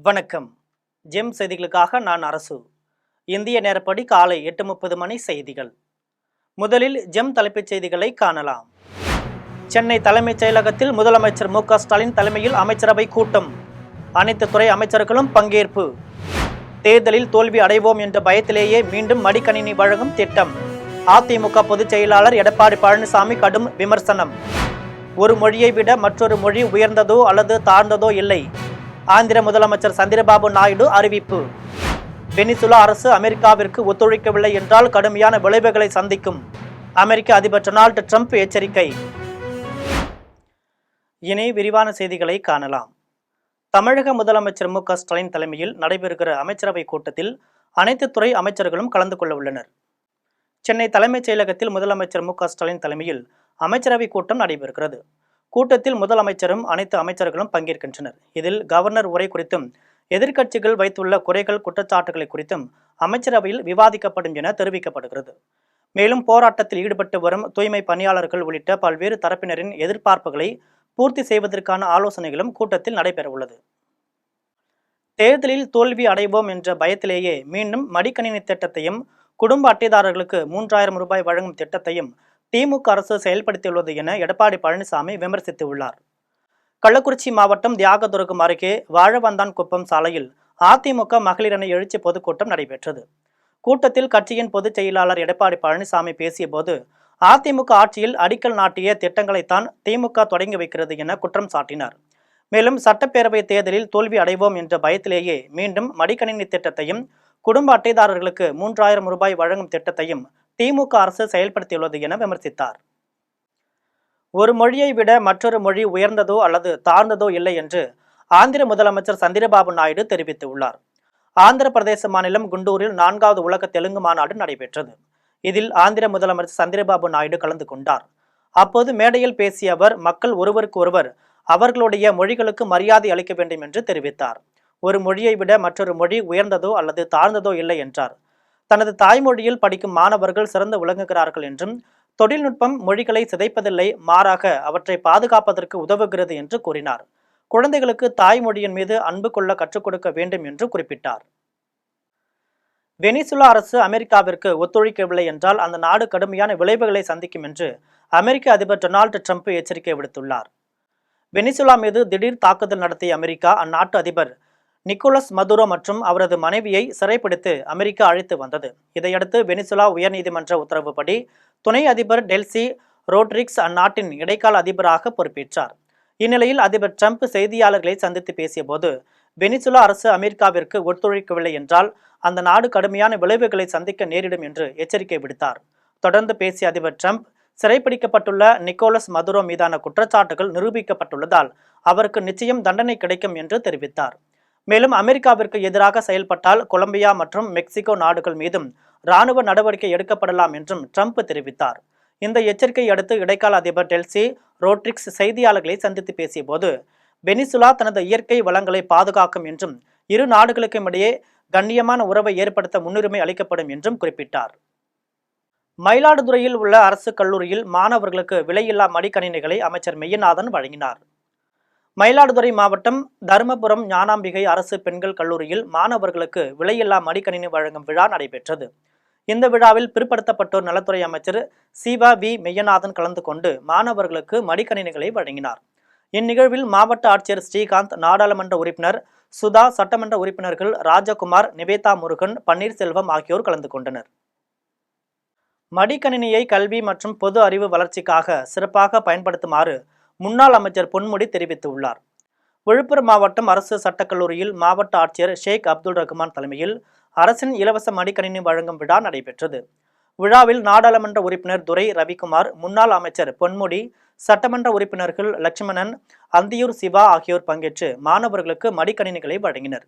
வணக்கம். ஜெம் செய்திகளுக்காக நான் அரசு. இந்திய நேரப்படி காலை 8:30 மணி செய்திகள். முதலில் ஜெம் தலைப்புச் செய்திகளை காணலாம். சென்னை தலைமைச் செயலகத்தில் முதலமைச்சர் மு.க.ஸ்டாலின் தலைமையில் அமைச்சரவை கூட்டம். அனைத்து துறை அமைச்சர்களும் பங்கேற்பு. தேர்தலில் தோல்வி அடைவோம் என்ற பயத்திலேயே மீண்டும் மடிக்கணினி வழங்கும் திட்டம். அதிமுக பொதுச் செயலாளர் எடப்பாடி பழனிசாமி கடும் விமர்சனம். ஒரு மொழியை விட மற்றொரு மொழி உயர்ந்ததோ அல்லது தாழ்ந்ததோ இல்லை. ஆந்திர முதலமைச்சர் சந்திரபாபு நாயுடு அறிவிப்பு. வெனிசுலா அரசு அமெரிக்காவிற்கு ஒத்துழைக்கவில்லை என்றால் கடுமையான விளைவுகளை சந்திக்கும். அமெரிக்க அதிபர் டொனால்டு ட்ரம்ப் எச்சரிக்கை. இனி விரிவான செய்திகளை காணலாம். தமிழக முதலமைச்சர் மு.க.ஸ்டாலின் தலைமையில் நடைபெறுகிற அமைச்சரவை கூட்டத்தில் அனைத்து துறை அமைச்சர்களும் கலந்து கொள்ள உள்ளனர். சென்னை தலைமைச் செயலகத்தில் முதலமைச்சர் மு.க.ஸ்டாலின் தலைமையில் அமைச்சரவை கூட்டம் நடைபெறுகிறது. கூட்டத்தில் முதலமைச்சரும் அனைத்து அமைச்சர்களும் பங்கேற்கின்றனர். இதில் கவர்னர் உரை குறித்தும் எதிர்க்கட்சிகள் வைத்துள்ள குறைகள் குற்றச்சாட்டுகளை குறித்தும் அமைச்சரவையில் விவாதிக்கப்படும் என தெரிவிக்கப்படுகிறது. மேலும் போராட்டத்தில் ஈடுபட்டு வரும் தூய்மை பணியாளர்கள் உள்ளிட்ட பல்வேறு தரப்பினரின் எதிர்பார்ப்புகளை பூர்த்தி செய்வதற்கான ஆலோசனைகளும் கூட்டத்தில் நடைபெறவுள்ளது. தேர்தலில் தோல்வி அடைவோம் என்ற பயத்திலேயே மீண்டும் மடிக்கணினி திட்டத்தையும் குடும்ப அட்டைதாரர்களுக்கு 3000 ரூபாய் வழங்கும் திட்டத்தையும் திமுக அரசு செயல்படுத்தியுள்ளது என எடப்பாடி பழனிசாமி விமர்சித்துள்ளார். கள்ளக்குறிச்சி மாவட்டம் தியாகதுருகம் அருகே வாழவந்தான்குப்பம் சாலையில் அதிமுக மகளிர் அணி எழுச்சி பொதுக்கூட்டம் நடைபெற்றது. கூட்டத்தில் கட்சியின் பொதுச் செயலாளர் எடப்பாடி பழனிசாமி பேசிய போது அதிமுக ஆட்சியில் அடிக்கல் நாட்டிய திட்டங்களைத்தான் திமுக தொடங்கி வைக்கிறது என குற்றம் சாட்டினார். மேலும் சட்டப்பேரவை தேர்தலில் தோல்வி அடைவோம் என்ற பயத்திலேயே மீண்டும் மடிக்கணினி திட்டத்தையும் குடும்ப அட்டைதாரர்களுக்கு 3000 ரூபாய் வழங்கும் திட்டத்தையும் திமுக அரசு செயல்படுத்தியுள்ளது என விமர்சித்தார். ஒரு மொழியை விட மற்றொரு மொழி உயர்ந்ததோ அல்லது தாழ்ந்ததோ இல்லை என்று ஆந்திர முதலமைச்சர் சந்திரபாபு நாயுடு தெரிவித்துள்ளார். ஆந்திர பிரதேச மாநிலம் குண்டூரில் 4வது உலக தெலுங்கு மாநாடு நடைபெற்றது. இதில் ஆந்திர முதலமைச்சர் சந்திரபாபு நாயுடு கலந்து கொண்டார். அப்போது மேடையில் பேசிய அவர் மக்கள் ஒருவருக்கு ஒருவர் அவர்களுடைய மொழிகளுக்கு மரியாதை அளிக்க வேண்டும் என்று தெரிவித்தார். ஒரு மொழியை விட மற்றொரு மொழி உயர்ந்ததோ அல்லது தாழ்ந்ததோ இல்லை என்றார். தனது தாய்மொழியில் படிக்கும் மாணவர்கள் சிறந்து விளங்குகிறார்கள் என்றும் தொழில்நுட்பம் மொழிகளை சிதைப்பதில்லை, மாறாக அவற்றை பாதுகாப்பதற்கு உதவுகிறது என்று கூறினார். குழந்தைகளுக்கு தாய்மொழியின் மீது அன்பு கொள்ள கற்றுக் கொடுக்க வேண்டும் என்று குறிப்பிட்டார். வெனிசுலா அரசு அமெரிக்காவிற்கு ஒத்துழைக்கவில்லை என்றால் அந்த நாடு கடுமையான விளைவுகளை சந்திக்கும் என்று அமெரிக்க அதிபர் டொனால்டு ட்ரம்ப் எச்சரிக்கை விடுத்துள்ளார். வெனிசுலா மீது திடீர் தாக்குதல் நடத்திய அமெரிக்கா அந்நாட்டு அதிபர் நிக்கோலஸ் மதுரோ மற்றும் அவரது மனைவியை சிறைப்பிடித்து அமெரிக்கா அழைத்து வந்தது. இதையடுத்து வெனிசுலா உயர்நீதிமன்ற உத்தரவுப்படி துணை அதிபர் டெல்சி ரோட்ரிக்ஸ் அந்நாட்டின் இடைக்கால அதிபராக பொறுப்பேற்றார். இந்நிலையில் அதிபர் ட்ரம்ப் செய்தியாளர்களை சந்தித்து பேசிய போது வெனிசுலா அரசு அமெரிக்காவிற்கு ஒத்துழைக்கவில்லை என்றால் அந்த நாடு கடுமையான விளைவுகளை சந்திக்க நேரிடும் என்று எச்சரிக்கை விடுத்தார். தொடர்ந்து பேசிய அதிபர் ட்ரம்ப் சிறைப்பிடிக்கப்பட்டுள்ள நிக்கோலஸ் மதுரோ மீதான குற்றச்சாட்டுகள் நிரூபிக்கப்பட்டுள்ளதால் அவருக்கு நிச்சயம் தண்டனை கிடைக்கும் என்று தெரிவித்தார். மேலும் அமெரிக்காவிற்கு எதிராக செயல்பட்டால் கொலம்பியா மற்றும் மெக்சிகோ நாடுகள் மீதும் இராணுவ நடவடிக்கை எடுக்கப்படலாம் என்றும் ட்ரம்ப் தெரிவித்தார். இந்த எச்சரிக்கையை அடுத்து இடைக்கால அதிபர் டெல்சி ரோட்ரிக்ஸ் செய்தியாளர்களை சந்தித்து பேசிய போது வெனிசுலா தனது இயற்கை வளங்களை பாதுகாக்கும் என்றும் இரு நாடுகளுக்கும் இடையே கண்ணியமான உறவை ஏற்படுத்த முன்னுரிமை அளிக்கப்படும் என்றும் குறிப்பிட்டார். மயிலாடுதுறையில் உள்ள அரசு கல்லூரியில் மாணவர்களுக்கு விலையில்லா மடிக்கணினிகளை அமைச்சர் மெய்யநாதன் வழங்கினார். மயிலாடுதுறை மாவட்டம் தருமபுரம் ஞானாம்பிகை அரசு பெண்கள் கல்லூரியில் மாணவர்களுக்கு விலையில்லா மடிக்கணினி வழங்கும் விழா நடைபெற்றது. இந்த விழாவில் பிற்படுத்தப்பட்டோர் நலத்துறை அமைச்சர் சிவா வி மெய்யநாதன் கலந்து கொண்டு மாணவர்களுக்கு மடிக்கணினிகளை வழங்கினார். இந்நிகழ்வில் மாவட்ட ஆட்சியர் ஸ்ரீகாந்த், நாடாளுமன்ற உறுப்பினர் சுதா, சட்டமன்ற உறுப்பினர்கள் ராஜகுமார், நிவேதா முருகன், பன்னீர்செல்வம் ஆகியோர் கலந்து கொண்டனர். மடிக்கணினியை கல்வி மற்றும் பொது அறிவு வளர்ச்சிக்காக சிறப்பாக பயன்படுத்துமாறு முன்னாள் அமைச்சர் பொன்முடி தெரிவித்துள்ளார். விழுப்புரம் மாவட்டம் அரசு சட்டக்கல்லூரியில் மாவட்ட ஆட்சியர் ஷேக் அப்துல் ரஹ்மான் தலைமையில் அரசின் இலவச மடிக்கணினி வழங்கும் விழா நடைபெற்றது. விழாவில் நாடாளுமன்ற உறுப்பினர் துரை ரவிக்குமார், முன்னாள் அமைச்சர் பொன்முடி, சட்டமன்ற உறுப்பினர்கள் லட்சுமணன், அந்தியூர் சிவா ஆகியோர் பங்கேற்று மாணவர்களுக்கு மடிக்கணினிகளை வழங்கினர்.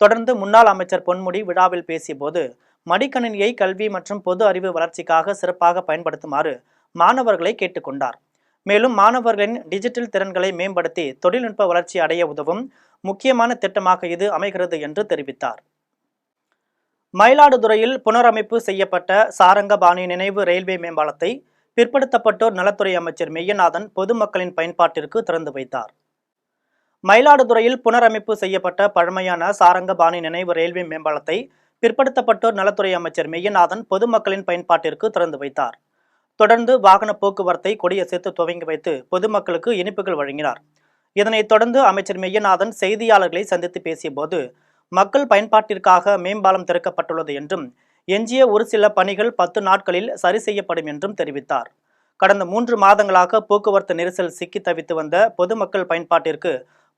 தொடர்ந்து முன்னாள் அமைச்சர் பொன்முடி விழாவில் பேசிய போது மடிக்கணினியை கல்வி மற்றும் பொது அறிவு வளர்ச்சிக்காக சிறப்பாக பயன்படுத்துமாறு மாணவர்களை கேட்டுக்கொண்டார். மேலும் மாணவர்களின் டிஜிட்டல் திறன்களை மேம்படுத்தி தொழில்நுட்ப வளர்ச்சி அடைய உதவும் முக்கியமான திட்டமாக இது அமைகிறது என்று தெரிவித்தார். மயிலாடுதுறையில் புனரமைப்பு செய்யப்பட்ட சாரங்கபாணி நினைவு ரயில்வே மேம்பாலத்தை பிற்படுத்தப்பட்டோர் நலத்துறை அமைச்சர் மெய்யநாதன் பொதுமக்களின் பயன்பாட்டிற்கு திறந்து வைத்தார். மயிலாடுதுறையில் புனரமைப்பு செய்யப்பட்ட பழமையான சாரங்கபாணி நினைவு ரயில்வே மேம்பாலத்தை பிற்படுத்தப்பட்டோர் நலத்துறை அமைச்சர் மெய்யநாதன் பொதுமக்களின் பயன்பாட்டிற்கு திறந்து வைத்தார். தொடர்ந்து வாகன போக்குவரத்தை கொடியசைத்து துவங்கி வைத்து பொதுமக்களுக்கு இனிப்புகள் வழங்கினார். இதனைத் தொடர்ந்து அமைச்சர் மெய்யநாதன் செய்தியாளர்களை சந்தித்து பேசிய போது, மக்கள் பயன்பாட்டிற்காக மேம்பாலம் திறக்கப்பட்டுள்ளது என்றும் எஞ்சிய ஒரு சில பணிகள் 10 நாட்களில் சரி செய்யப்படும் என்றும் தெரிவித்தார். கடந்த 3 மாதங்களாக போக்குவரத்து நெரிசல் சிக்கி தவித்து வந்த பொதுமக்கள் பயன்பாட்டிற்கு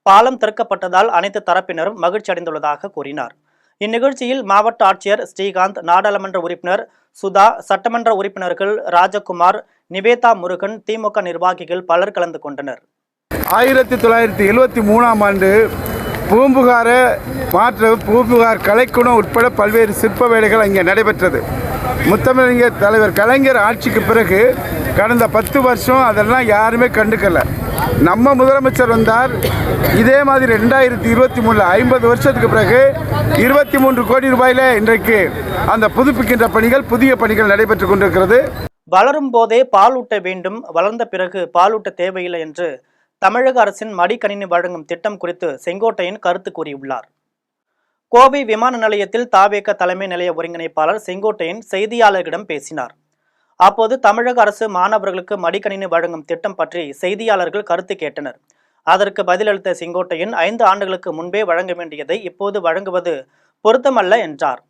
பாலம் திறக்கப்பட்டதால் அனைத்து தரப்பினரும் மகிழ்ச்சி அடைந்துள்ளதாக கூறினார். இந்நிகழ்ச்சியில் மாவட்ட ஆட்சியர் ஸ்ரீகாந்த், நாடாளுமன்ற உறுப்பினர் சுதா, சட்டமன்ற உறுப்பினர்கள் ராஜகுமார், நிவேதா முருகன், திமுக நிர்வாகிகள் பலர் கலந்து கொண்டனர். 1973ஆம் ஆண்டு பூம்புகார மாற்று பூம்புகார் கலைக்குணம் உட்பட பல்வேறு சிற்ப வேலைகள் இங்கே நடைபெற்றது. முத்தமிழறிஞர் தலைவர் கலைஞர் ஆட்சிக்கு பிறகு கடந்த 10 வருஷம் அதெல்லாம் யாருமே கண்டுக்கல. நம்ம முதலமைச்சர் வந்தார். இதே மாதிரி 2023 50 வருஷத்துக்கு பிறகு 23 கோடி ரூபாயில இன்றைக்கு அந்த புதுப்பிக்கின்ற பணிகள், புதிய பணிகள் நடைபெற்றுக் கொண்டிருக்கிறது. வளரும் போதே பாலூட்ட வேண்டும், வளர்ந்த பிறகு பாலூட்ட தேவையில்லை என்று தமிழக அரசின் மடிக்கணினி வழங்கும் திட்டம் குறித்து செங்கோட்டையன் கருத்து கூறியுள்ளார். கோவை விமான நிலையத்தில் தாவேக தலைமை நிலைய ஒருங்கிணைப்பாளர் செங்கோட்டையன் செய்தியாளர்களிடம் பேசினார். அப்போது தமிழக அரசு மாணவர்களுக்கு மடிக்கணினி வழங்கும் திட்டம் பற்றி செய்தியாளர்கள் கருத்து கேட்டனர். அதற்கு பதிலளித்த செங்கோட்டையன் 5 ஆண்டுகளுக்கு முன்பே வழங்க வேண்டியதை இப்போது வழங்குவது பொருத்தமல்ல என்றார்.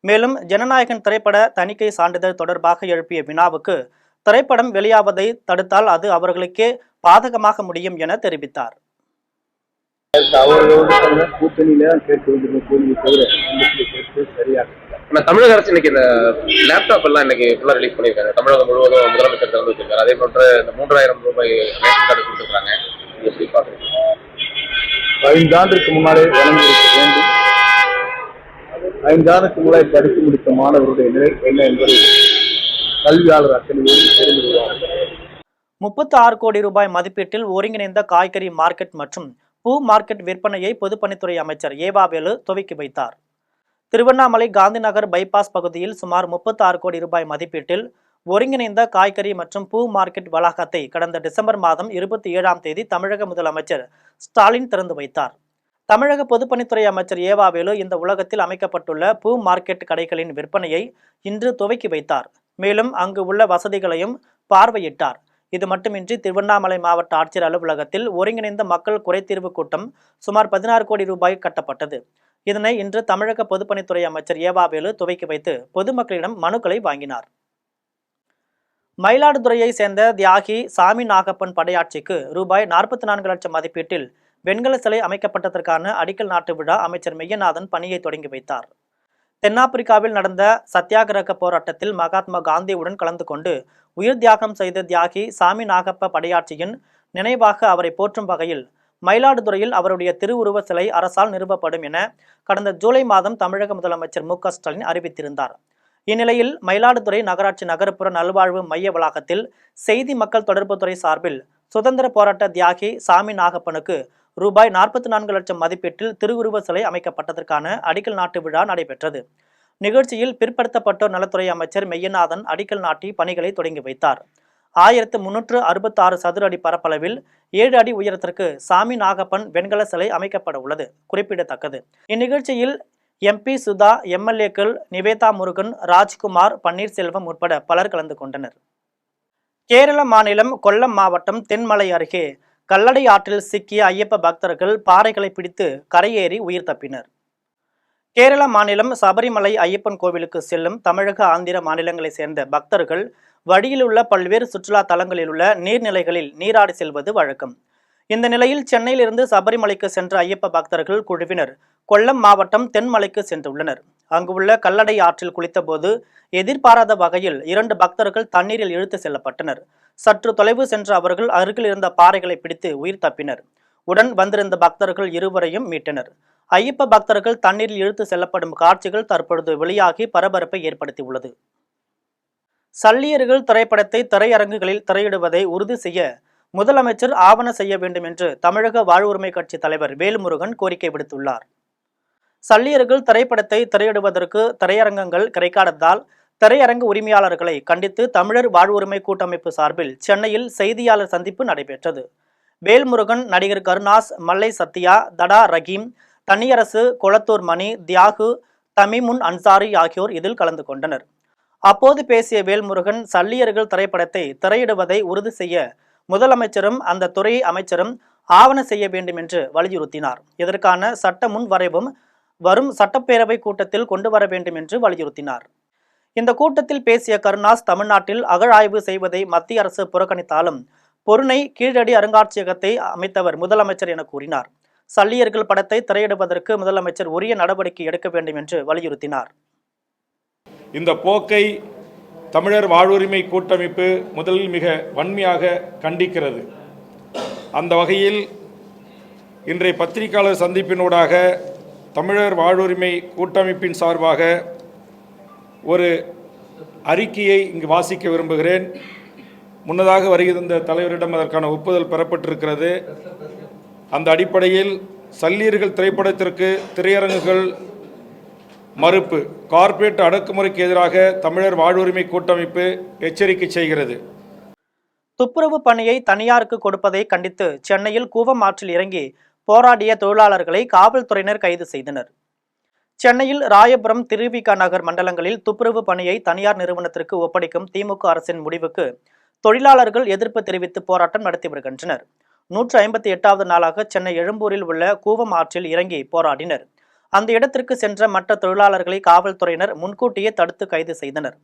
மேலும் ஜனநாயகன் திரைப்பட தணிக்கை சான்றிதழ் தொடர்பாக எழுப்பிய வினாவுக்கு திரைப்படம் வெளியாவதை தடுத்தால் அது அவர்களுக்கே பாதகமாக முடியும் என தெரிவித்தார். தமிழக அரசு இன்னைக்கு இந்த லேப்டாப் எல்லாம் இன்னைக்கு ரிலீஸ் பண்ணிருக்காங்க. தமிழகம் முழுவதும் முதலமைச்சர் திறந்து வச்சிருக்காரு. அதே போன்று இந்த 3000 ரூபாய் ரேஷன் கார்டு கொடுத்துருக்காங்க. எப்படி பாக்குறீங்க? 5 ஆண்டுக்கு முன்னாலே வழங்கியிருக்க வேண்டும். 5 ஆண்டுக்கு முன்னாடி படித்து முடித்த மாணவருடைய நிலை என்ன என்பதை கல்வியாளர் அத்தனை தெரிந்துள்ளார். 36 கோடி ரூபாய் மதிப்பீட்டில் ஒருங்கிணைந்த காய்கறி மார்க்கெட் மற்றும் பூ மார்க்கெட் விற்பனையை பொதுப்பணித்துறை அமைச்சர் ஏவாவேலு துவக்கி வைத்தார். திருவண்ணாமலை காந்தி நகர் பைபாஸ் பகுதியில் சுமார் 36 கோடி ரூபாய் மதிப்பீட்டில் ஒருங்கிணைந்த காய்கறி மற்றும் பூ மார்க்கெட் வளாகத்தை கடந்த டிசம்பர் மாதம் 27ஆம் தேதி தமிழக முதலமைச்சர் ஸ்டாலின் திறந்து வைத்தார். தமிழக பொதுப்பணித்துறை அமைச்சர் ஏவாவேலு இந்த உலகத்தில் அமைக்கப்பட்டுள்ள பூ மார்க்கெட் கடைகளின் விற்பனையை இன்று துவக்கி வைத்தார். மேலும் அங்கு உள்ள வசதிகளையும் பார்வையிட்டார். இது மட்டுமின்றி திருவண்ணாமலை மாவட்ட ஆட்சியர் அலுவலகத்தில் ஒருங்கிணைந்த மக்கள் குறைதீர்வு கூட்டம் சுமார் 16 கோடி ரூபாய் கட்டப்பட்டது. இதனை இன்று தமிழக பொதுப்பணித்துறை அமைச்சர் ஏவாவேலு துவக்கி வைத்து பொதுமக்களிடம் மனுக்களை வாங்கினார். மயிலாடுதுறையை சேர்ந்த தியாகி சாமி நாகப்பன் படையாட்சிக்கு ரூபாய் 44 லட்சம் மதிப்பீட்டில் வெண்கல சிலை அமைக்கப்பட்டதற்கான அடிக்கல் நாட்டு விழா அமைச்சர் மெய்யநாதன் பணியை தொடங்கி வைத்தார். தென்னாப்பிரிக்காவில் நடந்த சத்தியாகிரக போராட்டத்தில் மகாத்மா காந்தியுடன் கலந்து கொண்டு உயிர் தியாகம் செய்த தியாகி சாமி நாகப்ப படையாட்சியின் நினைவாக அவரை போற்றும் வகையில் மயிலாடுதுறையில் அவருடைய திருவுருவ சிலை அரசால் நிறுவப்படும் என கடந்த ஜூலை மாதம் தமிழக முதலமைச்சர் மு.க.ஸ்டாலின் அறிவித்திருந்தார். இந்நிலையில் மயிலாடுதுறை நகராட்சி நகர்ப்புற நல்வாழ்வு மைய வளாகத்தில் செய்தி மக்கள் தொடர்புத்துறை சார்பில் சுதந்திர போராட்ட தியாகி சாமி நாகப்பனுக்கு ரூபாய் 44 லட்சம் மதிப்பீட்டில் திருவுருவ சிலை அமைக்கப்பட்டதற்கான அடிக்கல் நாட்டு விழா நடைபெற்றது. நிகழ்ச்சியில் பிற்படுத்தப்பட்டோர் நலத்துறை அமைச்சர் மெய்யநாதன் அடிக்கல் நாட்டி பணிகளை தொடங்கி வைத்தார். 1366 சதுர அடி பரப்பளவில் 7 அடி உயரத்திற்கு சாமி நாகப்பன் வெண்கல சிலை அமைக்கப்பட உள்ளது குறிப்பிடத்தக்கது. இந்நிகழ்ச்சியில் MP சுதா, MLAக்கள் நிவேதா முருகன், ராஜ்குமார், பன்னீர்செல்வம் உட்பட பலர் கலந்து கொண்டனர். கேரள மாநிலம் கொல்லம் மாவட்டம் தென்மலை அருகே கல்லடை ஆற்றில் சிக்கிய ஐயப்ப பக்தர்கள் பாறைகளை பிடித்து கரையேறி உயிர் தப்பினர். கேரள மாநிலம் சபரிமலை ஐயப்பன் கோவிலுக்கு செல்லும் தமிழக, ஆந்திர மாநிலங்களைச் சேர்ந்த பக்தர்கள் வழியில் உள்ள பல்வேறு சுற்றுலா தலங்களில் உள்ள நீர்நிலைகளில் நீராடி செல்வது வழக்கம். இந்த நிலையில் சென்னையிலிருந்து சபரிமலைக்கு சென்ற ஐயப்ப பக்தர்கள் குழுவினர் கொல்லம் மாவட்டம் தென்மலைக்கு சென்றுள்ளனர். அங்கு உள்ள கல்லடை ஆற்றில் குளித்தபோது எதிர்பாராத வகையில் 2 பக்தர்கள் தண்ணீரில் இழுத்து செல்லப்பட்டனர். சற்று தொலைவு சென்ற அவர்கள் அருகில் இருந்த பாறைகளை பிடித்து உயிர் தப்பினர். உடன் வந்திருந்த பக்தர்கள் 2வரையும் மீட்டனர். ஐயப்ப பக்தர்கள் தண்ணீரில் இழுத்து செல்லப்படும் காட்சிகள் தற்பொழுது வெளியாகி பரபரப்பை ஏற்படுத்தியுள்ளது. சல்லியர்கள் திரைப்படத்தை திரையரங்குகளில் திரையிடுவதை உறுதி செய்ய முதலமைச்சர் ஆவண செய்ய வேண்டும் என்று தமிழக வாழ்வுரிமை கட்சி தலைவர் வேல்முருகன் கோரிக்கை விடுத்துள்ளார். சல்லியர்கள் திரைப்படத்தை திரையிடுவதற்கு திரையரங்கங்கள் கிடைக்காததால் திரையரங்கு உரிமையாளர்களை கண்டித்து தமிழர் வாழ்வுரிமை கூட்டமைப்பு சார்பில் சென்னையில் செய்தியாளர் சந்திப்பு நடைபெற்றது. வேல்முருகன், நடிகர் கருணாஸ், மல்லை சத்யா, தடா ரஹீம், தனியரசு, கொளத்தூர் மணி, தியாகு, தமிமுன் அன்சாரி ஆகியோர் இதில் கலந்து கொண்டனர். அப்போது பேசிய வேல்முருகன், சல்லியர்கள் திரைப்படத்தை திரையிடுவதை உறுதி செய்ய முதலமைச்சரும் அந்த துறை அமைச்சரும் ஆவண செய்ய வேண்டும் என்று வலியுறுத்தினார். இதற்கான சட்ட முன்வரைவும் வரும் சட்டப்பேரவை கூட்டத்தில் கொண்டு வர வேண்டும் என்று வலியுறுத்தினார். இந்த கூட்டத்தில் பேசிய கருணாஸ், தமிழ்நாட்டில் அகழாய்வு செய்வதை மத்திய அரசு புறக்கணித்தாலும் பொருணை கீழடி அருங்காட்சியகத்தை அமைத்தவர் முதலமைச்சர் என கூறினார். சல்லியர்கள் படத்தை திரையிடுவதற்கு முதலமைச்சர் உரிய நடவடிக்கை எடுக்க வேண்டும் என்று வலியுறுத்தினார். இந்த போக்கை தமிழர் வாழ்வுரிமை கூட்டமைப்பு முதலில் மிக வன்மையாக கண்டிக்கிறது. அந்த வகையில் இன்றைய பத்திரிகையாளர் சந்திப்பினூடாக தமிழர் வாழ்வுரிமை கூட்டமைப்பின் சார்பாக ஒரு அறிக்கையை இங்கு வாசிக்க விரும்புகிறேன். முன்னதாக வருகிற தலைவரிடம் அதற்கான ஒப்புதல் பெறப்பட்டிருக்கிறது. அந்த அடிப்படையில் சல்லியர்கள் திரைப்படத்திற்கு திரையரங்குகள் மறுப்பு, கார்ப்பரேட் அடக்குமுறைக்கு எதிராக தமிழர் வாழ்வுரிமை கூட்டமைப்பு எச்சரிக்கை செய்கிறது. துப்புரவு பணியை தனியாருக்கு கொடுப்பதை கண்டித்து சென்னையில் கூவம் ஆற்றில் இறங்கி போராடிய தொழிலாளர்களை காவல்துறையினர் கைது செய்தனர். சென்னையில் ராயபுரம், திருவிக நகர் மண்டலங்களில் துப்புரவு பணியை தனியார் நிறுவனத்திற்கு ஒப்படைக்கும் திமுக அரசின் முடிவுக்கு தொழிலாளர்கள் எதிர்ப்பு தெரிவித்து போராட்டம் நடத்தி வருகின்றனர். 158வது நாளாக சென்னை எழும்பூரில் உள்ள கூவம் ஆற்றில் இறங்கி போராடினர். அந்த இடத்திற்கு சென்ற மற்ற தொழிலாளர்களை காவல்துறையினர் முன்கூட்டியே தடுத்து கைது செய்தனர்.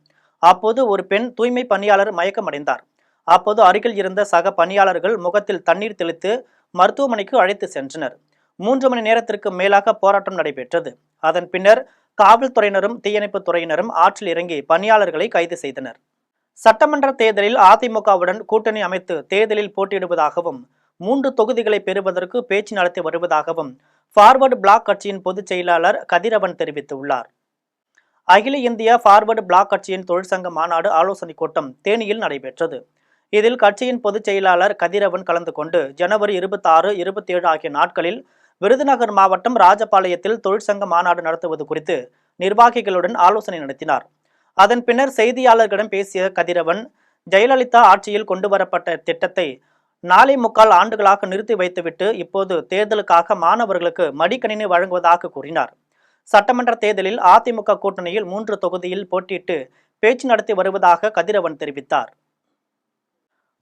அப்போது ஒரு பெண் தூய்மை பணியாளர் மயக்கமடைந்தார். அப்போது அருகில் இருந்த சக பணியாளர்கள் முகத்தில் தண்ணீர் தெளித்து மருத்துவமனைக்கு அழைத்து சென்றனர். 3 மணி நேரத்திற்கு மேலாக போராட்டம் நடைபெற்றது. அதன் பின்னர் காவல்துறையினரும் தீயணைப்புத் துறையினரும் ஆற்றில் இறங்கி பணியாளர்களை கைது செய்தனர். சட்டமன்ற தேர்தலில் அதிமுகவுடன் கூட்டணி அமைத்து தேர்தலில் போட்டியிடுவதாகவும் 3 தொகுதிகளை பெறுவதற்கு பேச்சு நடத்தி வருவதாகவும் ஃபார்வர்டு பிளாக் கட்சியின் பொதுச் செயலாளர் கதிரவன் தெரிவித்துள்ளார். அகில இந்திய ஃபார்வர்டு பிளாக் கட்சியின் தொழிற்சங்க மாநாடு ஆலோசனைக் கூட்டம் தேனியில் நடைபெற்றது. இதில் கட்சியின் பொதுச் செயலாளர் கதிரவன் கலந்து கொண்டு ஜனவரி 26, 27 ஆகிய நாட்களில் விருதுநகர் மாவட்டம் ராஜபாளையத்தில் தொழிற்சங்க மாநாடு நடத்துவது குறித்து நிர்வாகிகளுடன் ஆலோசனை நடத்தினார். அதன் பின்னர் செய்தியாளர்களிடம் பேசிய கதிரவன், ஜெயலலிதா ஆட்சியில் கொண்டு வரப்பட்ட திட்டத்தை 4.25 ஆண்டுகளாக நிறுத்தி வைத்துவிட்டு இப்போது தேர்தலுக்காக மாணவர்களுக்கு மடிக்கணினி வழங்குவதாக கூறினார். சட்டமன்ற தேர்தலில் அதிமுக கூட்டணியில் 3 தொகுதியில் போட்டியிட்டு பேச்சு நடத்தி வருவதாக கதிரவன் தெரிவித்தார்.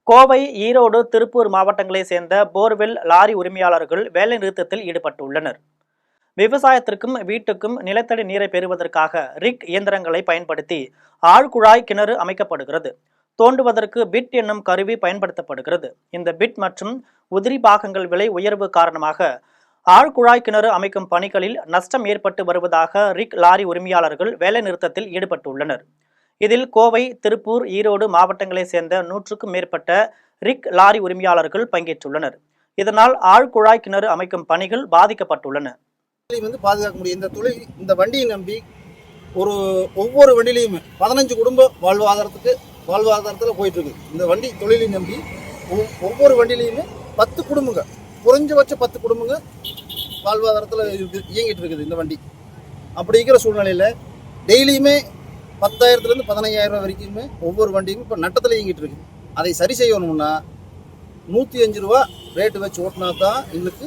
கோவை, ஈரோடு, திருப்பூர் மாவட்டங்களை சேர்ந்த போர்வெல் லாரி உரிமையாளர்கள் வேலை நிறுத்தத்தில் ஈடுபட்டுள்ளனர். விவசாயத்திற்கும் வீட்டுக்கும் நிலத்தடி நீரை பெறுவதற்காக ரிக் இயந்திரங்களை பயன்படுத்தி ஆழ்குழாய் கிணறு அமைக்கப்படுகிறது. தோண்டுவதற்கு பிட் என்னும் கருவி பயன்படுத்தப்படுகிறது. இந்த பிட் மற்றும் உதிரி பாகங்கள் விலை உயர்வு காரணமாக ஆழ்குழாய் கிணறு அமைக்கும் பணிகளில் நஷ்டம் ஏற்பட்டு வருவதாக ரிக் லாரி உரிமையாளர்கள் வேலை நிறுத்தத்தில் ஈடுபட்டுள்ளனர். இதில் கோவை, திருப்பூர், ஈரோடு மாவட்டங்களை சேர்ந்த 100க்கும் மேற்பட்ட ரிக் லாரி உரிமையாளர்கள் பங்கேற்றுள்ளனர். இதனால் ஆழ்குழாய் கிணறு அமைக்கும் பணிகள் பாதிக்கப்பட்டுள்ளன. பாதுகாக்க முடியும். இந்த தொழில், இந்த வண்டியை நம்பி ஒவ்வொரு வண்டியிலையுமே 15 குடும்ப வாழ்வாதாரத்தில் போயிட்டு இருக்கு. இந்த வண்டி தொழிலை நம்பி ஒவ்வொரு வண்டியிலையுமே 10 குடும்பங்க, குறைஞ்சபட்சம் 10 குடும்பங்க வாழ்வாதாரத்தில் இயங்கிட்டு இருக்குது இந்த வண்டி. அப்படி இருக்கிற சூழ்நிலையில் டெய்லியுமே 10,000 15,000 வரைக்குமே ஒவ்வொரு வண்டியும் இப்போ நட்டத்தில் இயங்கிட்டு இருக்கு. அதை சரி செய்யணும்னா 105 ரூபா ரேட்டு வச்சு ஓட்டினா தான் எங்களுக்கு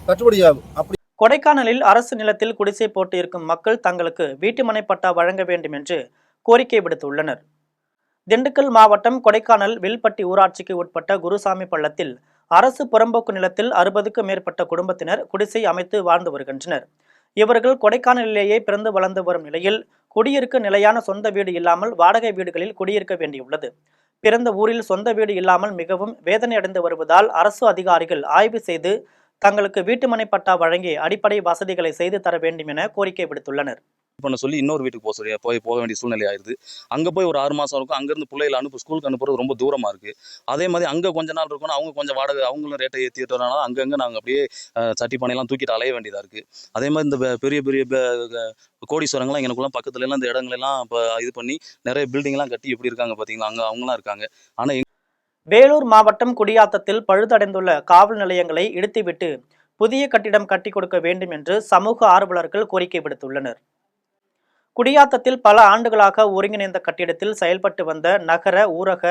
கட்டுப்படி ஆகும். அப்படி கொடைக்கானலில் அரசு நிலத்தில் குடிசை போட்டு இருக்கும் மக்கள் தங்களுக்கு வீட்டுமனை பட்டா வழங்க வேண்டும் என்று கோரிக்கை விடுத்துள்ளனர். திண்டுக்கல் மாவட்டம் கொடைக்கானல் வில்பட்டி ஊராட்சிக்கு உட்பட்ட குருசாமி பள்ளத்தில் அரசு புறம்போக்கு நிலத்தில் 60க்கும் மேற்பட்ட குடும்பத்தினர் குடிசை அமைத்து வாழ்ந்து வருகின்றனர். இவர்கள் கொடைக்கானலிலேயே பிறந்து வளர்ந்து வரும் நிலையில் குடியிருக்க நிலையான சொந்த வீடு இல்லாமல் வாடகை வீடுகளில் குடியிருக்க வேண்டியுள்ளது. பிறந்த ஊரில் சொந்த வீடு இல்லாமல் மிகவும் வேதனை அடைந்து வருவதால் அரசு அதிகாரிகள் ஆய்வு செய்து தங்களுக்கு வீட்டுமனை பட்டா வழங்கி அடிப்படை வசதிகளை செய்து தர வேண்டும் என கோரிக்கை விடுத்துள்ளனர். பண்ண சொல்லி இன்னொரு வீட்டுக்கு போக வேண்டிய சூழ்நிலை ஆயிடுது. அங்கே போய் ஒரு 6 மாதம் இருக்கும். அங்கேருந்து பிள்ளைகளை ஸ்கூலுக்கு அனுப்புறது ரொம்ப தூரமாக இருக்குது. அதே மாதிரி அங்கே கொஞ்ச நாள் இருக்கணும், அவங்க கொஞ்சம் வாடகை அவங்களும் ரேட்டை ஏற்றிட்டனால அங்கங்கே நாங்கள் அப்படியே சட்டி பானையெல்லாம் தூக்கிட்டு அலைய வேண்டியதாக இருக்குது. அதே மாதிரி இந்த பெரிய பெரிய கோடீஸ்வரங்கள்லாம் எனக்குலாம் பக்கத்துலலாம் இந்த இடங்களெல்லாம் இப்போ இது பண்ணி நிறைய பில்டிங்லாம் கட்டி எப்படி இருக்காங்க பார்த்தீங்களா, அங்கே அவங்களாம் இருக்காங்க. ஆனால் வேலூர் மாவட்டம் குடியாத்தத்தில் பழுதடைந்துள்ள காவல் நிலையங்களை இடித்துவிட்டு புதிய கட்டிடம் கட்டி கொடுக்க வேண்டும் என்று சமூக ஆர்வலர்கள் கோரிக்கை விடுத்துள்ளனர். குடியாத்தத்தில் பல ஆண்டுகளாக ஒருங்கிணைந்த கட்டிடத்தில் செயல்பட்டு வந்த நகர, ஊரக,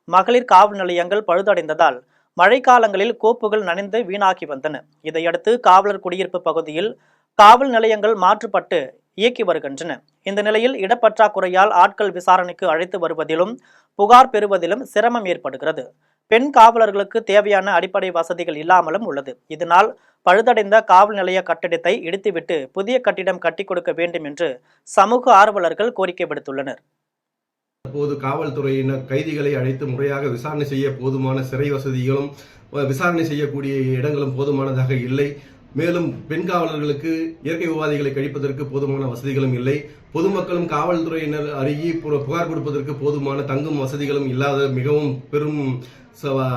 மகளிர் காவல் நிலையங்கள் பழுதடைந்ததால் மழைக்காலங்களில் கோப்புகள் நனைந்து வீணாகி வந்தன. இதையடுத்து காவலர் குடியிருப்பு பகுதியில் காவல் நிலையங்கள் மாற்றப்பட்டு இயக்கி வருகின்றன. இந்த நிலையில் இடப்பற்றாக்குறையால் ஆட்கள் விசாரணைக்கு அழைத்து வருவதிலும் புகார் பெறுவதிலும் சிரமம் ஏற்படுகிறது. பெண் காவலர்களுக்கு தேவையான அடிப்படை வசதிகள் இல்லாமலும் உள்ளது. இதனால் பழுதடைந்த காவல் நிலைய கட்டிடத்தை இடித்துவிட்டு புதிய கட்டிடம் கட்டிக் கொடுக்க வேண்டும் என்று சமூக ஆர்வலர்கள் கோரிக்கை விடுத்துள்ளனர். தற்போது காவல்துறையினர் கைதிகளை அழைத்து முறையாக விசாரணை செய்ய போதுமான சிறை வசதிகளும் விசாரணை செய்யக்கூடிய இடங்களும் போதுமானதாக இல்லை. மேலும் பெண் காவலர்களுக்கு இயற்கை உபாதைகளை கழிப்பதற்கு போதுமான வசதிகளும் இல்லை. பொதுமக்களும் காவல்துறையினர் அருகே புகார் கொடுப்பதற்கு போதுமான தங்கும் வசதிகளும் இல்லாத மிகவும் பெரும்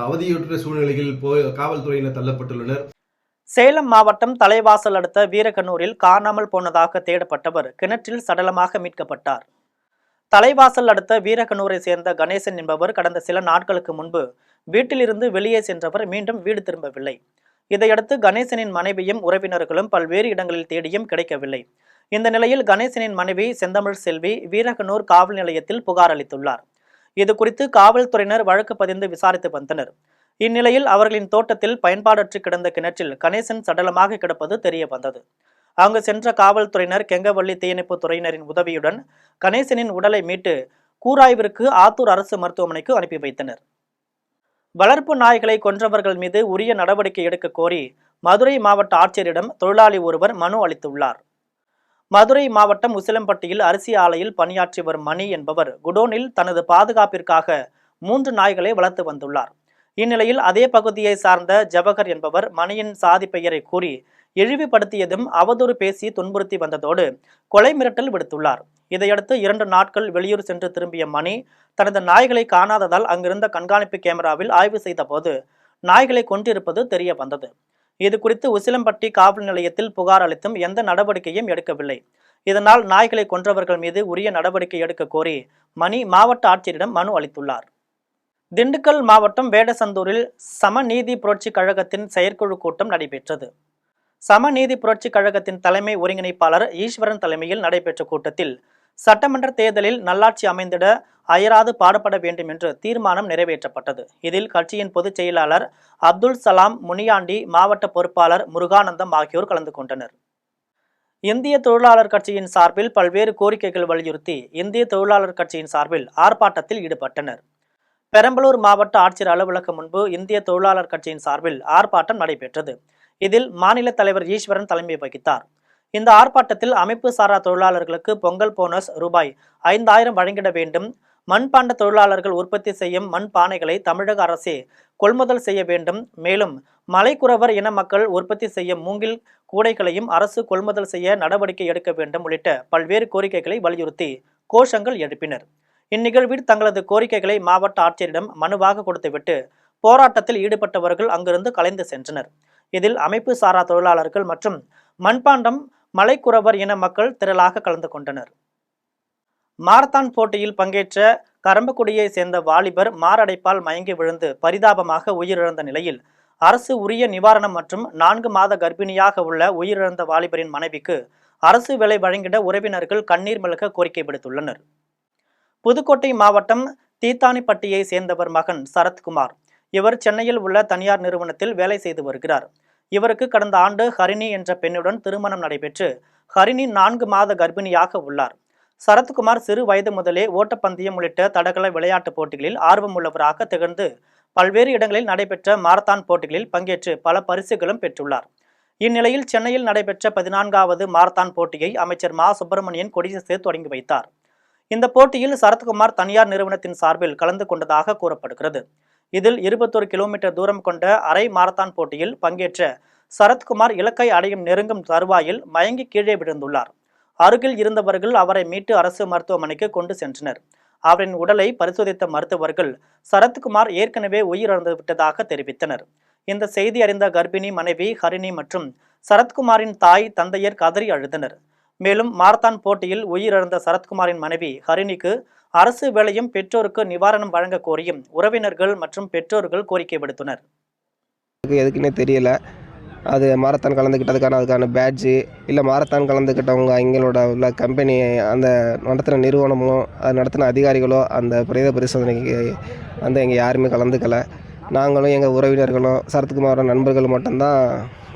அவதியுற்ற சூழ்நிலையில் காவல்துறையினர் தள்ளப்பட்டுள்ளனர். சேலம் மாவட்டம் தலைவாசல் அடுத்த வீரகனூரில் காணாமல் போனதாக தேடப்பட்டவர் கிணற்றில் சடலமாக மீட்கப்பட்டார். தலைவாசல் அடுத்த வீரகனூரை சேர்ந்த கணேசன் என்பவர் கடந்த சில நாட்களுக்கு முன்பு வீட்டிலிருந்து வெளியே சென்றவர் மீண்டும் வீடு திரும்பவில்லை. இதையடுத்து கணேசனின் மனைவியும் உறவினர்களும் பல்வேறு இடங்களில் தேடியும் கிடைக்கவில்லை. இந்த நிலையில் கணேசனின் மனைவி செந்தமிழ் செல்வி வீரகனூர் காவல் நிலையத்தில் புகார் அளித்துள்ளார். இது குறித்து காவல்துறையினர் வழக்கு பதிந்து விசாரித்து வந்தனர். இந்நிலையில் அவர்களின் தோட்டத்தில் பயன்பாடற்று கிடந்த கிணற்றில் கணேசன் சடலமாக கிடப்பது தெரிய வந்தது. அங்கு சென்ற காவல்துறையினர் கெங்கவள்ளி தீயணைப்பு துறையினரின் உதவியுடன் கணேசனின் உடலை மீட்டு கூராய்விற்கு ஆத்தூர் அரசு மருத்துவமனைக்கு அனுப்பி வைத்தனர். வளர்ப்பு நாய்களை கொன்றவர்கள் மீது உரிய நடவடிக்கை எடுக்க கோரி மதுரை மாவட்ட ஆட்சியரிடம் தொழிலாளி ஒருவர் மனு அளித்துள்ளார். மதுரை மாவட்டம் உசிலம்பட்டியில் அரிசி ஆலையில் பணியாற்றி வரும் மணி என்பவர் குடோனில் தனது பாதுகாப்பிற்காக 3 நாய்களை வளர்த்து வந்துள்ளார். இந்நிலையில் அதே பகுதியை சார்ந்த ஜவஹர் என்பவர் மணியின் சாதி பெயரை கூறி இழிவுபடுத்தியதும் அவதூறு பேசி துன்புறுத்தி வந்ததோடு கொலை மிரட்டல் விடுத்துள்ளார். இதையடுத்து 2 நாட்கள் வெளியூர் சென்று திரும்பிய மணி தனது நாய்களை காணாததால் அங்கிருந்த கண்காணிப்பு கேமராவில் ஆய்வு செய்த போது நாய்களை கொன்றிருப்பது தெரிய வந்தது. இது குறித்து உசிலம்பட்டி காவல் நிலையத்தில் புகார் அளித்தும் எந்த நடவடிக்கையும் எடுக்கவில்லை. இதனால் நாய்களை கொன்றவர்கள் மீது உரிய நடவடிக்கை எடுக்க கோரி மணி மாவட்ட ஆட்சியரிடம் மனு அளித்துள்ளார். திண்டுக்கல் மாவட்டம் வேடசந்தூரில் சமநீதி புரட்சி கழகத்தின் செயற்குழு கூட்டம் நடைபெற்றது. சமநீதி புரட்சி கழகத்தின் தலைமை ஒருங்கிணைப்பாளர் ஈஸ்வரன் தலைமையில் நடைபெற்ற கூட்டத்தில் சட்டமன்ற தேர்தலில் நல்லாட்சி அமைந்திட அயராது பாடுபட வேண்டும் என்று தீர்மானம் நிறைவேற்றப்பட்டது. இதில் கட்சியின் பொதுச் செயலாளர் அப்துல் சலாம் முனியாண்டி, மாவட்ட பொறுப்பாளர் முருகானந்தம் ஆகியோர் கலந்து கொண்டனர். இந்திய தொழிலாளர் கட்சியின் சார்பில் பல்வேறு கோரிக்கைகள் வலியுறுத்தி இந்திய தொழிலாளர் கட்சியின் சார்பில் ஆர்ப்பாட்டத்தில் ஈடுபட்டனர். பெரம்பலூர் மாவட்ட ஆட்சியர் அலுவலகம் முன்பு இந்திய தொழிலாளர் கட்சியின் சார்பில் ஆர்ப்பாட்டம் நடைபெற்றது. இதில் மாநில தலைவர் ஈஸ்வரன் தலைமை வகித்தார். இந்த ஆர்ப்பாட்டத்தில் அமைப்பு சாரா தொழிலாளர்களுக்கு பொங்கல் போனஸ் ரூபாய் 5000 வழங்கிட வேண்டும், மண்பாண்ட தொழிலாளர்கள் உற்பத்தி செய்யும் மண்பானைகளை தமிழக அரசே கொள்முதல் செய்ய வேண்டும், மேலும் மலைக்குறவர் இன மக்கள் உற்பத்தி செய்யும் மூங்கில் கூடைகளையும் அரசு கொள்முதல் செய்ய நடவடிக்கை எடுக்க வேண்டும் உள்ளிட்ட பல்வேறு கோரிக்கைகளை வலியுறுத்தி கோஷங்கள் எழுப்பினர். இந்நிகழ்வில் தங்களது கோரிக்கைகளை மாவட்ட ஆட்சியரிடம் மனுவாக கொடுத்துவிட்டு போராட்டத்தில் ஈடுபட்டவர்கள் அங்கிருந்து கலைந்து சென்றனர். இதில் அமைப்பு சாரா தொழிலாளர்கள் மற்றும் மண்பாண்டம் மலைக்குறவர் இன மக்கள் திரளாக கலந்து கொண்டனர். மாரத்தான் போட்டியில் பங்கேற்ற கரம்பக்குடியை சேர்ந்த வாலிபர் மாரடைப்பால் மயங்கி விழுந்து பரிதாபமாக உயிரிழந்த நிலையில் அரசு உரிய நிவாரணம் மற்றும் 4 மாத கர்ப்பிணியாக உள்ள உயிரிழந்த வாலிபரின் மனைவிக்கு அரசு வேலை வழங்கிட உறவினர்கள் கண்ணீர் மல்க கோரிக்கை விடுத்துள்ளனர். புதுக்கோட்டை மாவட்டம் தீத்தானிப்பட்டியை சேர்ந்தவர் மகன் சரத்குமார். இவர் சென்னையில் உள்ள தனியார் நிறுவனத்தில் வேலை செய்து வருகிறார். இவருக்கு கடந்த ஆண்டு ஹரிணி என்ற பெண்ணுடன் திருமணம் நடைபெற்று ஹரிணி 4 மாத கர்ப்பிணியாக உள்ளார். சரத்குமார் சிறு வயது முதலே ஓட்டப்பந்தயம் உள்ளிட்ட தடகள விளையாட்டுப் போட்டிகளில் ஆர்வம் உள்ளவராக திகழ்ந்து பல்வேறு இடங்களில் நடைபெற்ற மாரத்தான் போட்டிகளில் பங்கேற்று பல பரிசுகளும் பெற்றுள்ளார். இந்நிலையில் சென்னையில் நடைபெற்ற 14வது மாரத்தான் போட்டியை அமைச்சர் மா சுப்பிரமணியன் கொடியசைத்து தொடங்கி வைத்தார். இந்த போட்டியில் சரத்குமார் தனியார் நிறுவனத்தின் சார்பில் கலந்து கொண்டதாக கூறப்படுகிறது. இதில் 21 கிலோமீட்டர் தூரம் கொண்ட அரை மாரத்தான் போட்டியில் பங்கேற்ற சரத்குமார் இலக்கை அடையும் நெருங்கும் தருவாயில் மயங்கி கீழே விழுந்துள்ளார். அருகில் இருந்தவர்கள் அவரை மீட்டு அரசு மருத்துவமனைக்கு கொண்டு சென்றனர். அவரின் உடலை பரிசோதித்த மருத்துவர்கள் சரத்குமார் ஏற்கனவே உயிரிழந்து விட்டதாக தெரிவித்தனர். இந்த செய்தி அறிந்த கர்ப்பிணி மனைவி ஹரிணி மற்றும் சரத்குமாரின் தாய் தந்தையர் கதறி அழுதனர். மேலும் மாரத்தான் போட்டியில் உயிரிழந்த சரத்குமாரின் மனைவி ஹரிணிக்கு அரசு வேலையும் பெற்றோருக்கு நிவாரணம் வழங்க கோரியும் உறவினர்கள் மற்றும் பெற்றோர்கள் கோரிக்கை விடுத்தனர். எதுக்குன்னே தெரியல. அது மாரத்தான் அதுக்கான பேட்ஜு இல்லை மாரத்தான் கலந்துக்கிட்டவங்க எங்களோட உள்ள கம்பெனி அந்த நடத்தின நிறுவனமோ அது நடத்தின அதிகாரிகளோ அந்த பிரேத பரிசோதனைக்கு வந்து எங்கள் யாருமே கலந்துக்கலை. நாங்களும் எங்கள் உறவினர்களும் சரத்குமாரோட நண்பர்கள் மட்டும்தான்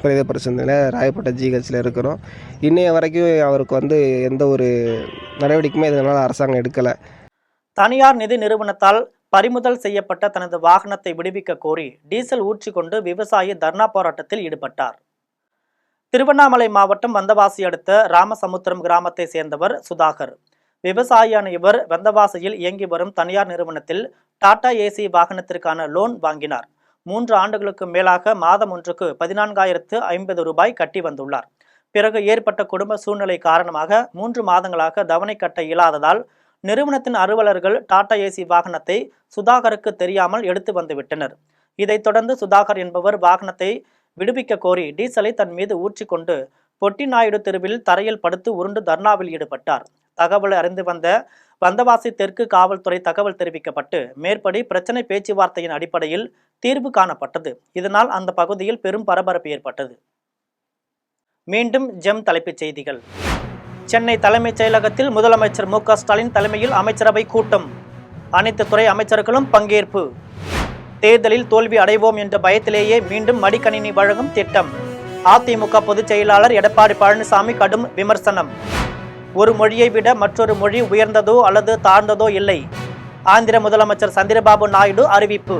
பிரேத பரிசோதனையில் ராயப்பேட்டை ஜிஹெச்சில் இருக்கிறோம். இன்னைய வரைக்கும் அவருக்கு எந்த ஒரு நடவடிக்கையுமே இதனால் அரசாங்கம் எடுக்கலை. தனியார் நிதி நிறுவனத்தால் பறிமுதல் செய்யப்பட்ட தனது வாகனத்தை விடுவிக்க கோரி டீசல் ஊற்றிக்கொண்டு விவசாயி தர்ணா போராட்டத்தில் ஈடுபட்டார். திருவண்ணாமலை மாவட்டம் வந்தவாசி அடுத்த ராமசமுத்திரம் கிராமத்தை சேர்ந்தவர் சுதாகர். விவசாயியான இவர் வந்தவாசியில் இயங்கி வரும் தனியார் நிறுவனத்தில் டாடா ஏசி வாகனத்திற்கான லோன் வாங்கினார். 3 ஆண்டுகளுக்கு மேலாக மாதம் ஒன்றுக்கு 14,050 ரூபாய் கட்டி வந்துள்ளார். பிறகு ஏற்பட்ட குடும்ப சூழ்நிலை காரணமாக 3 மாதங்களாக தவணை கட்ட இயலாததால் நிறுவனத்தின் அலுவலர்கள் டாடா ஏசி வாகனத்தை சுதாகருக்கு தெரியாமல் எடுத்து வந்துவிட்டனர். இதைத் தொடர்ந்து சுதாகர் என்பவர் வாகனத்தை விடுவிக்க கோரி டீசலை தன் மீது ஊற்றிக்கொண்டு பொட்டி நாயுடு தெருவில் தரையில் படுத்து உருண்டு தர்ணாவில் ஈடுபட்டார். தகவலை அறிந்து வந்த வந்தவாசி தெற்கு காவல்துறை தகவல் தெரிவிக்கப்பட்டு மேற்படி பிரச்சனை பேச்சுவார்த்தையின் அடிப்படையில் தீர்வு காணப்பட்டது. இதனால் அந்த பகுதியில் பெரும் பரபரப்பு ஏற்பட்டது. மீண்டும் ஜெம் தலைப்புச் செய்திகள். சென்னை தலைமைச் செயலகத்தில் முதலமைச்சர் மு.க. ஸ்டாலின் தலைமையில் அமைச்சரவை கூட்டம். அனைத்து துறை அமைச்சர்களும் பங்கேற்பு. தேர்தலில் தோல்வி அடைவோம் என்ற பயத்திலேயே மீண்டும் மடிக்கணினி வழங்கும் திட்டம். அதிமுக பொதுச் செயலாளர் எடப்பாடி பழனிசாமி கடும் விமர்சனம். ஒரு மொழியை விட மற்றொரு மொழி உயர்ந்ததோ அல்லது தாழ்ந்ததோ இல்லை. ஆந்திர முதலமைச்சர் சந்திரபாபு நாயுடு அறிவிப்பு.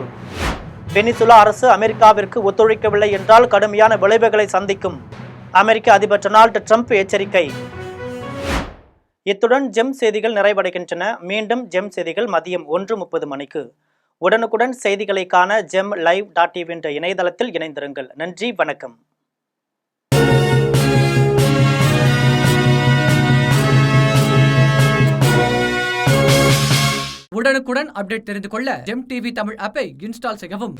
வெனிசுலா அரசு அமெரிக்காவிற்கு ஒத்துழைக்கவில்லை என்றால் கடுமையான விளைவுகளை சந்திக்கும். அமெரிக்க அதிபர் டொனால்டு ட்ரம்ப் எச்சரிக்கை. இத்துடன் ஜெம் செய்திகள் நிறைவடைகின்றன. மீண்டும் ஜெம் செய்திகள் மதியம் 1:30 மணிக்கு. உடனுக்குடன் செய்திகளை காண gemlive.tv என்ற இணையதளத்தில் இணைந்திருங்கள். நன்றி, வணக்கம். உடனுக்குடன் அப்டேட் தெரிந்து கொள்ள ஜெம் டிவி தமிழ் ஆப்பை இன்ஸ்டால் செய்யவும்.